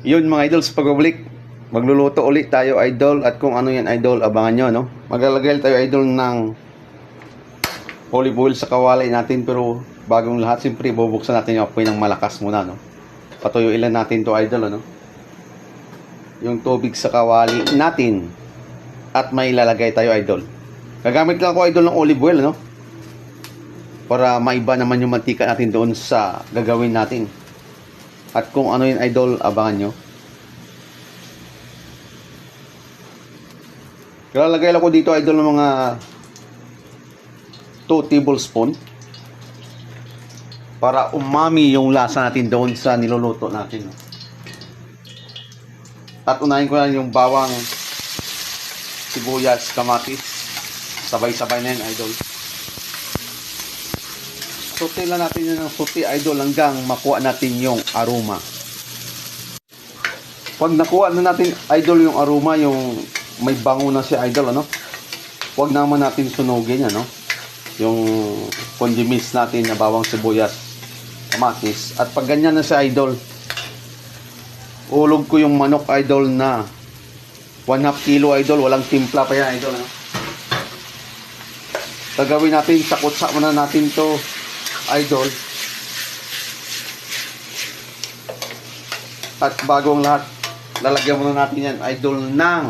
Yun mga idol, sa pagbabalik, magluluto ulit tayo idol. At kung ano yan idol, abangan nyo no. Maglalagay tayo idol ng olive oil sa kawali natin. Pero bagong lahat, siyempre bubuksan natin yung apoy ng malakas muna no. Patuyuin lang natin to idol ano. Yung tubig sa kawali natin. At may ilalagay tayo idol. Gagamit lang ako idol ng olive oil no, para maiba naman yung mantika natin doon sa gagawin natin. At kung ano yung idol, abangan nyo. Lalagay lang ko dito idol ng mga 2 tablespoon para umami yung lasa natin doon sa niluluto natin. At unahin ko lang yung bawang, sibuyas, kamatis. Sabay-sabay na yan idol. Sote lang natin yun ng sote idol hanggang makuha natin yung aroma. Pag nakuha na natin idol yung aroma, yung may bango na siya idol ano, huwag naman natin sunugin ano, yung condiments natin na bawang, sibuyas, kamatis. At pag ganyan na siya idol, ulog ko yung manok idol na 1/2 kilo idol, walang timpla pa yan idol ano. Gagawin natin, sakot-sak muna natin to idol. At bagong lahat, lalagyan muna natin yan idol ng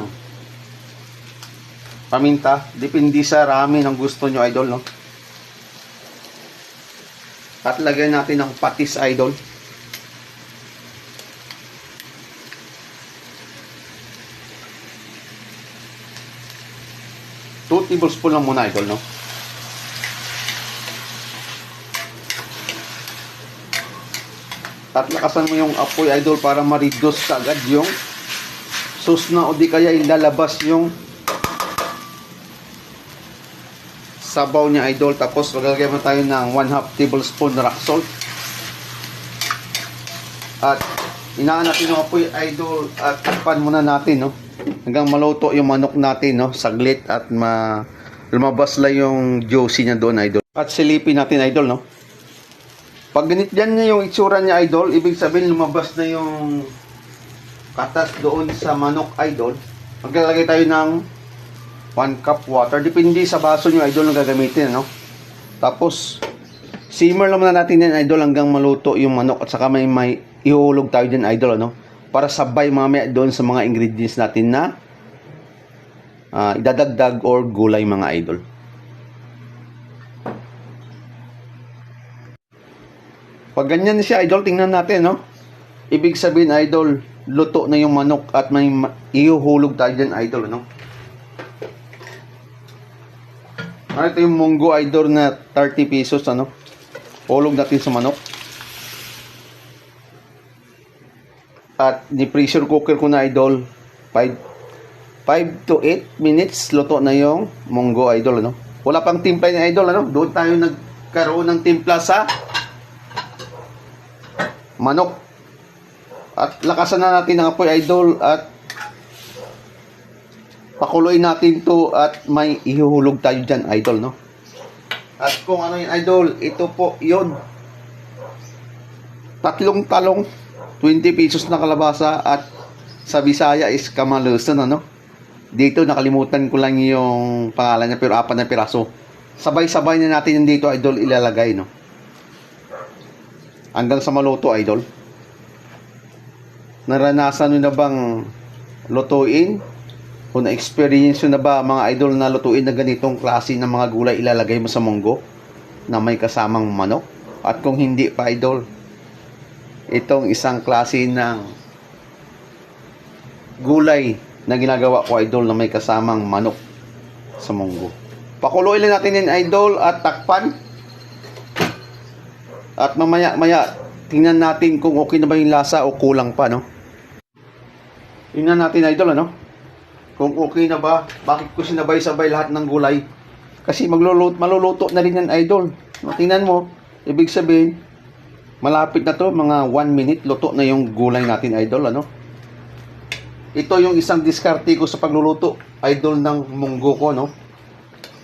paminta. Depende sa rami ng gusto nyo idol no. At lagyan natin ng patis idol. Two tablespoon lang muna idol no. At lakasan mo yung apoy idol para ma-reduce agad yung sauce na, o di kaya ilalabas yung sabaw niya idol. Tapos maglagay mo tayo ng 1/2 tablespoon rock salt. At inaan natin yung apoy idol at takpan muna natin no, hanggang maluto yung manok natin no, saglit at lumabas lang yung juicy niya doon idol. At silipin natin idol no. Pag ganyan niya yung itsura niya idol, ibig sabihin lumabas na yung katas doon sa manok idol. Maglalagay tayo ng 1 cup water. Depende sa baso nyo idol na gagamitin no. Tapos simmer lang muna natin yan idol hanggang maluto yung manok. At saka may ihulog tayo din idol ano, para sabay mamaya doon sa mga ingredients natin na idadagdag or gulay mga idol. Pag ganyan siya idol, tingnan natin no. Ibig sabihin idol, luto na yung manok at may ihuhulog tayo dyan idol no. Ito yung munggo idol na 30 pesos ano. Hulog natin sa manok. At ni-pressure cooker ko na idol, 5 to 8 minutes luto na yung munggo idol ano. Wala pang timpla ni idol ano. Doon tayo nagkaroon ng timpla sa manok. At lakasan na natin ang apoy idol at pakuloy natin to at may ihuhulog tayo dyan idol no. At kung ano yung idol, ito po yun, 3 talong, 20 pesos na kalabasa. At sa Bisaya is kamalusan ano. Dito nakalimutan ko lang yung pangalan niya, pero 4 na piraso. Sabay-sabay na natin yung dito idol ilalagay no, hanggang sa maluto idol. Naranasan nyo na bang lutuin? Kung na-experience nyo na ba mga idol na lutuin na ganitong klase ng mga gulay ilalagay mo sa munggo na may kasamang manok? At kung hindi pa idol, itong isang klase ng gulay na ginagawa ko idol na may kasamang manok sa munggo. Pakuloy lang natin yung idol at takpan. At mamaya tingnan natin kung okay na ba yung lasa o kulang pa no. Tingnan natin idol ano, kung okay na ba. Bakit ko sinabay-sabay lahat ng gulay? Kasi maluluto na rin yan idol. Tingnan mo, ibig sabihin malapit na to, mga 1 minute luto na yung gulay natin idol ano. Ito yung isang diskarte ko sa pagluluto idol ng munggo ko no.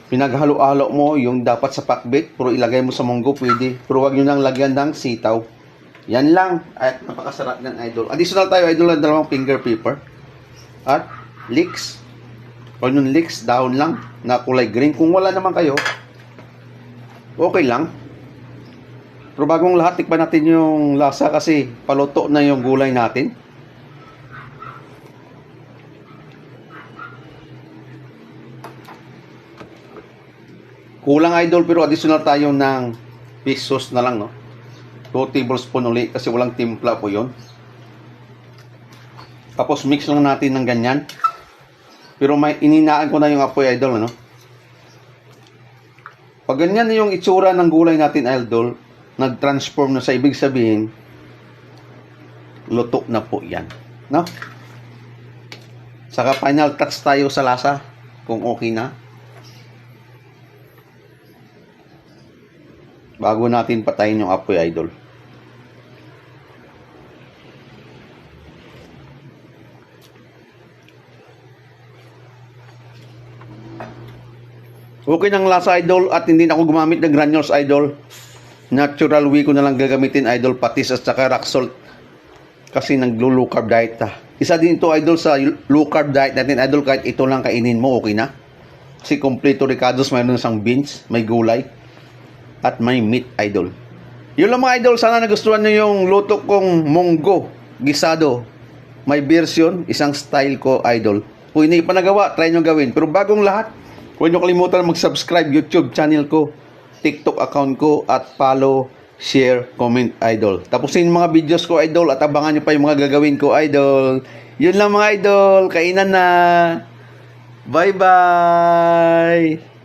Pinaghalo-halo mo yung dapat sa pakbet, pero ilagay mo sa munggo pwede. Pero huwag nyo nang lagyan ng sitaw. Yan lang. At napakasarap ng idol. Additional tayo, idol, ng dalawang finger pepper. At leeks. Onion leeks, dahon lang na kulay green. Kung wala naman kayo, okay lang. Pero bagong lahat, tikpan natin yung lasa kasi paluto na yung gulay natin. Kulang idol, pero additional tayo ng fish sauce na lang, no? 2 tablespoon uli kasi walang timpla po yon. Tapos mix lang natin ng ganyan. Pero may ininaan ko na yung apoy idol, ano? Pag ganyan yung itsura ng gulay natin idol, nag-transform na sa ibig sabihin, luto na po yan, no? Saka final touch tayo sa lasa kung okay na. Bago natin patayin yung apoy idol. Okay ng lasa idol at hindi na ako gumamit ng granules idol. Natural way ko na lang gagamitin idol, patis at saka rock salt. Kasi naglo-low carb diet ta. Isa din ito idol sa low carb diet natin idol, kahit ito lang kainin mo okay na. Kasi kompleto ricados, mayroon isang beans, may gulay at may meat idol. Yun lang mga idol, sana nagustuhan nyo yung luto kong munggo gisado. May version, isang style ko idol. Kung hindi pa nagawa, try nyo gawin. Pero bagong lahat, huwag nyo kalimutan mag-subscribe YouTube channel ko, TikTok account ko, at follow, share, comment idol. Tapusin yung mga videos ko idol at abangan nyo pa yung mga gagawin ko idol. Yun lang mga idol, kainan na. Bye bye.